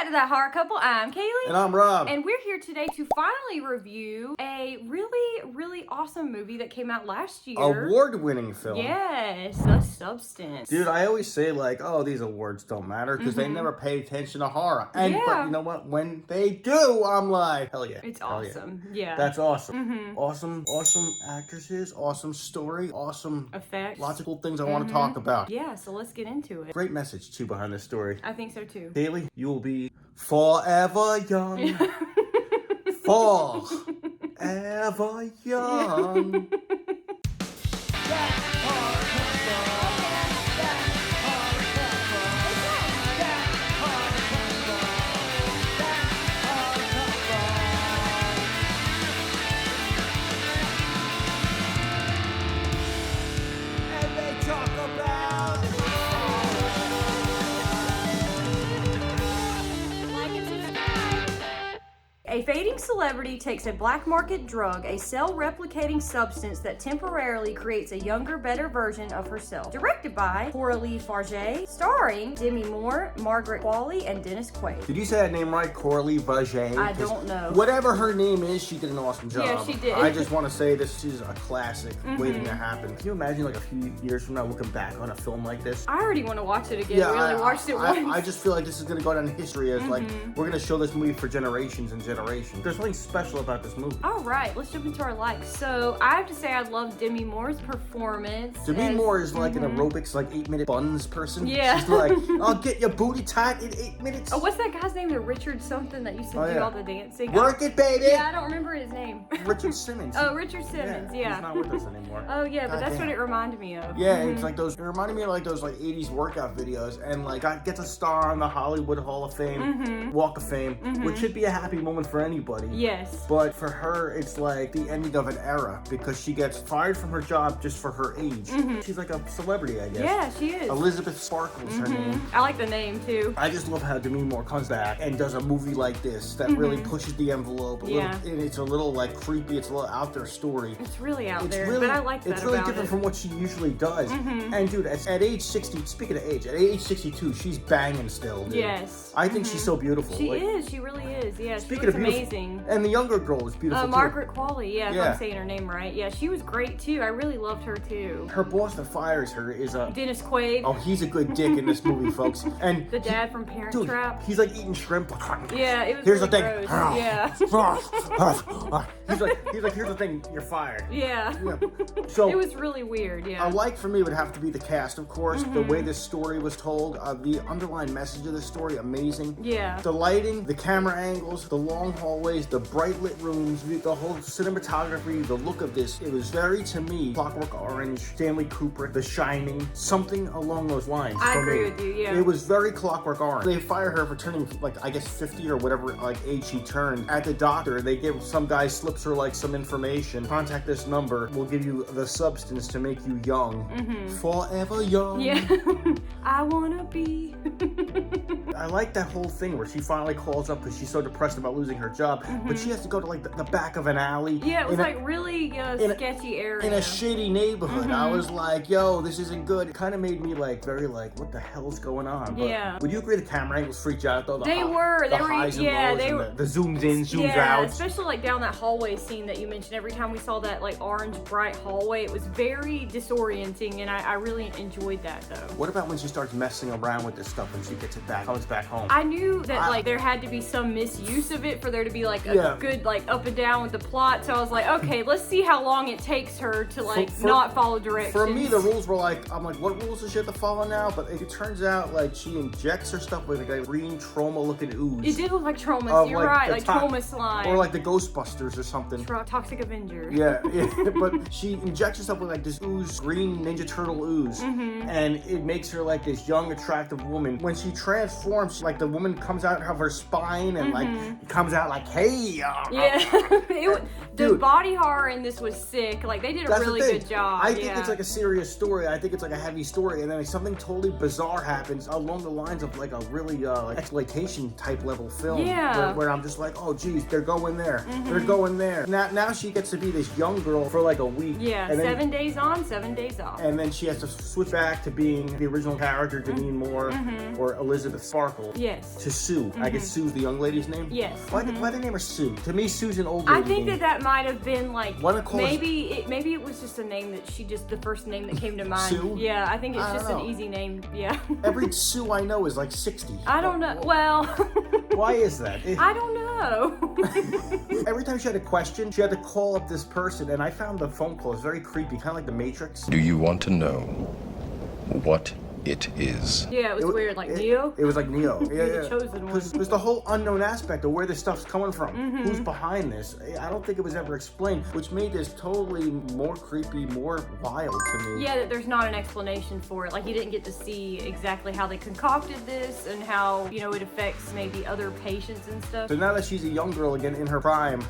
to That Horror Couple. I'm Kaylee. And I'm Rob. And we're here today to finally review a really awesome movie that came out last year. Award-winning film. Yes, The Substance. Dude, I always say like, oh, these awards don't matter because they never pay attention to horror. And but you know what? When they do, I'm like, hell yeah. It's awesome. Yeah. That's awesome. Awesome actresses, awesome story, awesome effects. Lots of cool things I want to talk about. Yeah, so let's get into it. Great message too behind this story. I think so too. Kaylee, you will be forever young. Forever young. A fading celebrity takes a black market drug, a cell-replicating substance that temporarily creates a younger, better version of herself. Directed by Coralie Fargeat, starring Demi Moore, Margaret Qualley, and Dennis Quaid. Did you say that name right? Coralie Fargeat? I don't know. Whatever her name is, she did an awesome job. Yeah, she did. I just want to say this is a classic waiting to happen. Can you imagine like a few years from now looking back on a film like this? I already want to watch it again. Yeah, we only watched it once. I just feel like this is going to go down in history as like, we're going to show this movie for generations and generations. There's something special about this movie. All right, let's jump into our likes. So I have to say I love Demi Moore's performance. Demi Moore is like an aerobics, like 8-minute buns person. Yeah. She's like, I'll get your booty tight in 8 minutes. Oh, what's that guy's name? The Richard something that used to do all the dancing. Work it, baby. Yeah, I don't remember his name. Richard Simmons. Oh, Richard Simmons. Yeah. He's not with us anymore. Oh yeah, but that's what it reminded me of. Yeah, it's like those. It reminded me of like those like 80s workout videos, and like gets a star on the Hollywood Hall of Fame, Walk of Fame, which should be a happy moment for anybody. Yes. But for her, it's like the ending of an era because she gets fired from her job just for her age. She's like a celebrity, I guess. Yeah, she is. Elizabeth Sparkle's her name. I like the name too. I just love how Demi Moore comes back and does a movie like this that really pushes the envelope. And it's a little like creepy. It's a little out there story. It's really out there, but I like that It's really about different from what she usually does. And dude, at age 60, speaking of age, at age 62, she's banging still, dude. Yes. I think she's so beautiful. She is. She really is. Yeah. Speaking of amazing. And the younger girl is beautiful too. Margaret Qualley. Yeah, if I'm saying her name right. Yeah, she was great too. I really loved her too. Her boss that fires her is Dennis Quaid. Oh, he's a good dick in this movie, folks. And the dad from Parent Trap. He's like eating shrimp. Yeah, it was. Here's really the thing. Gross. Yeah. he's like, here's the thing. You're fired. Yeah. So it was really weird. Yeah. A like for me would have to be the cast, of course. The way this story was told, the underlying message of the story, amazing. Yeah. The lighting, the camera angles, the long hallways, the bright lit rooms, the whole cinematography, the look of this. It was very, to me, Clockwork Orange, Stanley Kubrick, The Shining, something along those lines. I agree with you. Yeah. It was very Clockwork Orange. They fire her for turning like I guess 50 or whatever like age she turned. At the doctor, they give some guy slips her like some information. Contact this number. We'll give you the substance to make you young. Forever young. Yeah. I wanna be. I like that whole thing where she finally calls up because she's so depressed about losing her job, but she has to go to like the back of an alley. Yeah, it was like really sketchy area. In a shitty neighborhood. I was like, yo, this isn't good. It kind of made me like very like, what the hell's going on? But would you agree the camera angles freaked you out though? They were. The highs and lows, the zooms in, zooms out. Especially like down that hallway scene that you mentioned. Every time we saw that like orange bright hallway, it was very disorienting, and I really enjoyed that though. What about when she starts messing around with this stuff when she comes back home? I knew that like there had to be some misuse of it for there to be like a good like up and down with the plot. So I was like, okay, let's see how long it takes her to like not follow directions. For me, the rules were like, I'm like, what rules does she have to follow now? But it turns out like she injects her stuff with like a green trauma-looking ooze. It did look like trauma. You're right, like trauma slime. Or like the Ghostbusters or something. Toxic Avenger. Yeah, but she injects herself with like this ooze, green Ninja Turtle ooze, and it makes her like this young, attractive woman. When she transforms, like the woman comes out of her spine and like comes out like, hey. The body horror in this was sick. Like, they did a really good job. I think it's like a serious story. I think it's like a heavy story, and then like, something totally bizarre happens along the lines of like a really like exploitation type level film. Yeah. Where I'm just like, oh geez, they're going there. They're going there. Now she gets to be this young girl for like a week. Yeah, and then, 7 days on, 7 days off. And then she has to switch back to being the original character, Demi Moore, or Elizabeth Sparkle. Yes. To Sue. I guess Sue's the young lady's name? Yes. Why they name her Sue? To me, Sue's an old lady I think name. that might have been like, maybe it was just a name that she just, the first name that came to mind. Sue? Yeah, I think it's just an easy name, yeah. Every Sue I know is like 60. I don't know, well. Why is that? I don't know. Every time she had a question, she had to call up this person, and I found the phone call is very creepy, kind of like The Matrix. Do you want to know what it is? Yeah, it was weird, like Neo? It was like Neo. Yeah, The chosen one. There's the whole unknown aspect of where this stuff's coming from. Who's behind this? I don't think it was ever explained, which made this totally more creepy, more wild to me. Yeah, that there's not an explanation for it. Like, you didn't get to see exactly how they concocted this and how, you know, it affects maybe other patients and stuff. So now that she's a young girl again in her prime,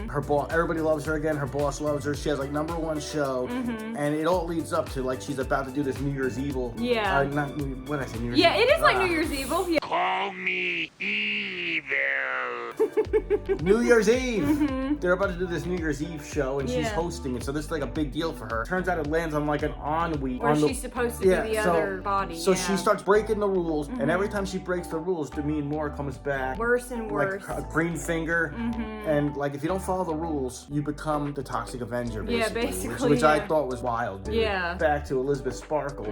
her boss, everybody loves her again, her boss loves her, she has like #1 show, and it all leads up to like she's about to do this New Year's Evil. Yeah. What did I say? New Year's Yeah, Evil? it is like New Year's Evil. Yeah. Call me evil. New Year's Eve! They're about to do this New Year's Eve show, and she's Yeah. hosting it, so this is like a big deal for her. Turns out it lands on like an ennui. Where she's supposed to be the other body. So she starts breaking the rules, and every time she breaks the rules, Demi Moore comes back. Worse and worse. Like a green finger. And like if you don't follow the rules, you become the Toxic Avenger, basically. Yeah, basically, Which I yeah. thought was wild, dude. Yeah. Back to Elizabeth Sparkle.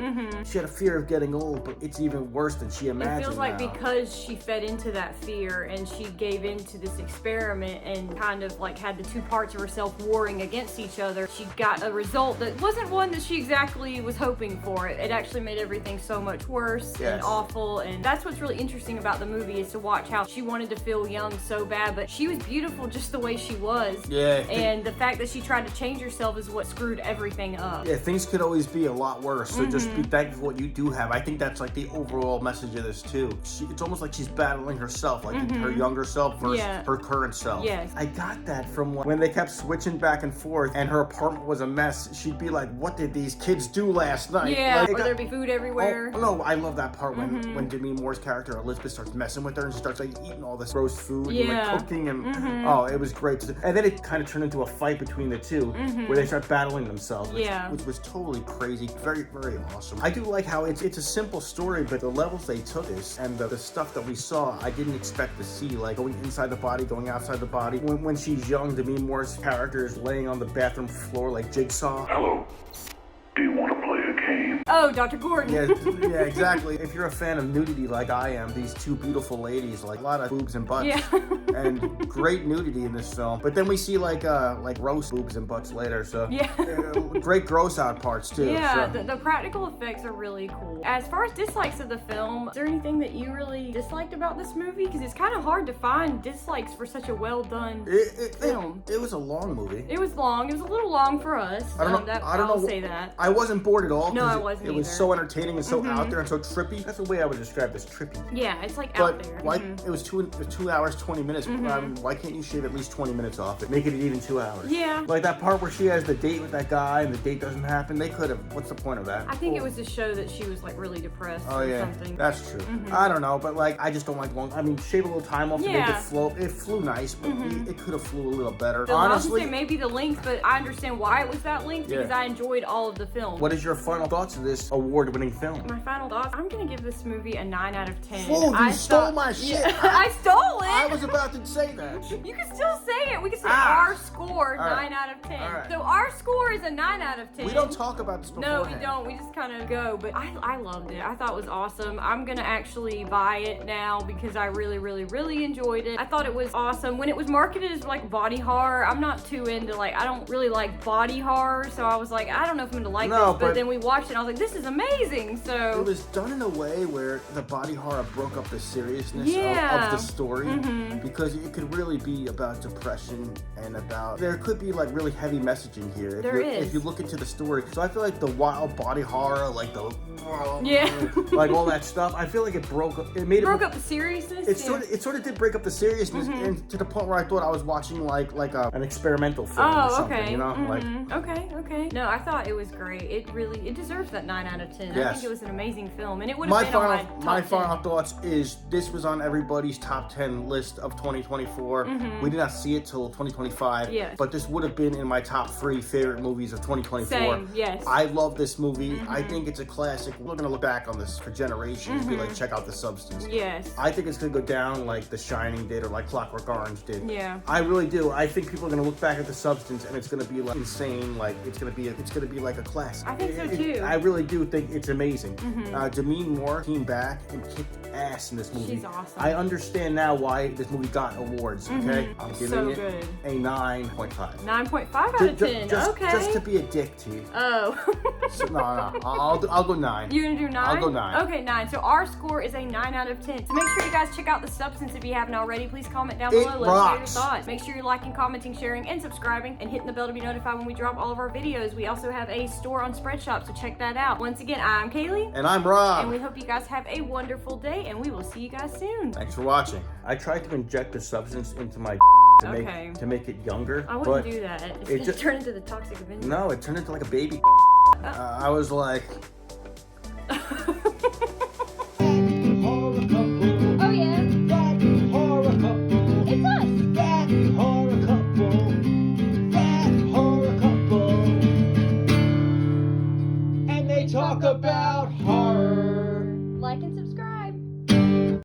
She had a fear of getting old, but it's even worse than she imagined. It feels like now. because she fed into that fear and she gave into this experiment and kind of like had the two parts of herself warring against each other, she got a result that wasn't one that she exactly was hoping for. It actually made everything so much worse and awful, and that's what's really interesting about the movie is to watch how she wanted to feel young so bad, but she was beautiful just the way she was. Yeah. And the fact that she tried to change herself is what screwed everything up. Yeah, things could always be a lot worse, so just be thankful for what you do have. I think that's like the overall message of this too. It's almost like she's battling herself, like her younger self versus her current self. Yes. I got that from when they kept switching back and forth and her apartment was a mess. She'd be like, what did these kids do last night? Yeah, Like, or there'd be food everywhere. Oh, no, I love that part when Demi Moore's character Elizabeth starts messing with her and she starts like eating all this roast food and like cooking and oh, it was great. And then it kind of turned into a fight between the two where they start battling themselves, which was totally crazy. Very, very awesome. I do like how it's a simple story, but the levels they took this and the stuff that we saw, I didn't expect to see, like going inside the body, going outside the body. When she's young, Demi Moore's character is laying on the bathroom floor like Jigsaw. Hello. Do you want to play a game? Oh, Dr. Gordon. Yeah, exactly. If you're a fan of nudity like I am, these two beautiful ladies, like a lot of boobs and butts, and great nudity in this film. But then we see like gross boobs and butts later, so great gross out parts too. Yeah, so. the practical effects are really cool. As far as dislikes of the film, is there anything that you really disliked about this movie? Because it's kind of hard to find dislikes for such a well done film. It was a long movie. It was long. It was a little long for us. I don't know. I'll say that. I wasn't bored at all. No, I wasn't It was either. so entertaining and so out there and so trippy. That's the way I would describe this, trippy. Yeah, it's like But out there. why, it was 2 hours, 20 minutes. Why can't you shave at least 20 minutes off it? Make it even 2 hours. Yeah. Like that part where she has the date with that guy and the date doesn't happen. They could have. What's the point of that? I think it was to show that she was like really depressed Oh or yeah, something. that's true. I don't know, but like I just don't like long. I mean, shave a little time off to make it flow. It flew nice, but it could have flew a little better. So Honestly, I was gonna say maybe the length, but I understand why it was that length because I enjoyed all of the film. what is your final thoughts of this award-winning film? My final thoughts, I'm gonna give this movie a 9 out of 10. Fool, you stole my shit. I stole it! I was about to say that. You can still say it. We can say our score, All right. 9 out of 10. All right. So our score is a 9 out of 10. We don't talk about this No, beforehand. we don't. We just kind of go. But I loved it. I thought it was awesome. I'm going to actually buy it now because I really, really, really enjoyed it. I thought it was awesome. When it was marketed as like body horror, I'm not too into like, I don't really like body horror. So I was like, I don't know if I'm going to like this. But then we watched it and I was like, this is amazing. So it was done in a way where the body horror broke up the seriousness Yeah. of the story, because it could really be about depression and about, there could be like really heavy messaging here if you look into the story. So I feel like the wild body horror, like the like all that stuff, I feel like it broke up the seriousness. It sort of did break up the seriousness, and to the point where I thought I was watching like an experimental film or something, okay. you know? Okay. No, I thought it was great. It deserves that 9 out of 10. I Yes. think it was an amazing film, and it would have been on My top 10. final thoughts is this was on everybody's top 10 list of 2024. We did not see it till 2025, Yes. but this would have been in my top 3 favorite movies of 2024. Same, yes. I love this movie. I think it's a classic. We're gonna look back on this for generations and be like, check out The Substance. Yes. I think it's gonna go down like The Shining did or like Clockwork Orange did. Yeah. I really do. I think people are gonna look back at The Substance and it's gonna be like insane. Like it's gonna be like a classic. I think so too. I really do think it's amazing. Demi Moore came back and kicked ass in this movie. She's awesome. I understand now why this movie got awards. Okay, I'm giving So it good. a 9.5. 9.5 out of 10. Okay. Just to be a dick to you. Oh. So, no. I'll go 9. You're gonna do 9? I'll go 9. Okay, 9. So our score is a 9 out of 10. So make sure you guys check out The Substance if you haven't already. Please comment down below. Let us know your rocks. thoughts. Make sure you're liking, commenting, sharing, and subscribing, and hitting the bell to be notified when we drop all of our videos. We also have a store on Spreadshop, so check that out. Once again, I'm Kaylee. And I'm Rob. And we hope you guys have a wonderful day, and we will see you guys soon. Thanks for watching. I tried to inject the substance into my to make it younger. I but wouldn't do that. It's it gonna just turn into the Toxic Avenger. No, it turned into like a baby. I was like. Oh yeah. That horror couple. It's us. That horror couple. That horror couple. And they talk about horror. Like and subscribe.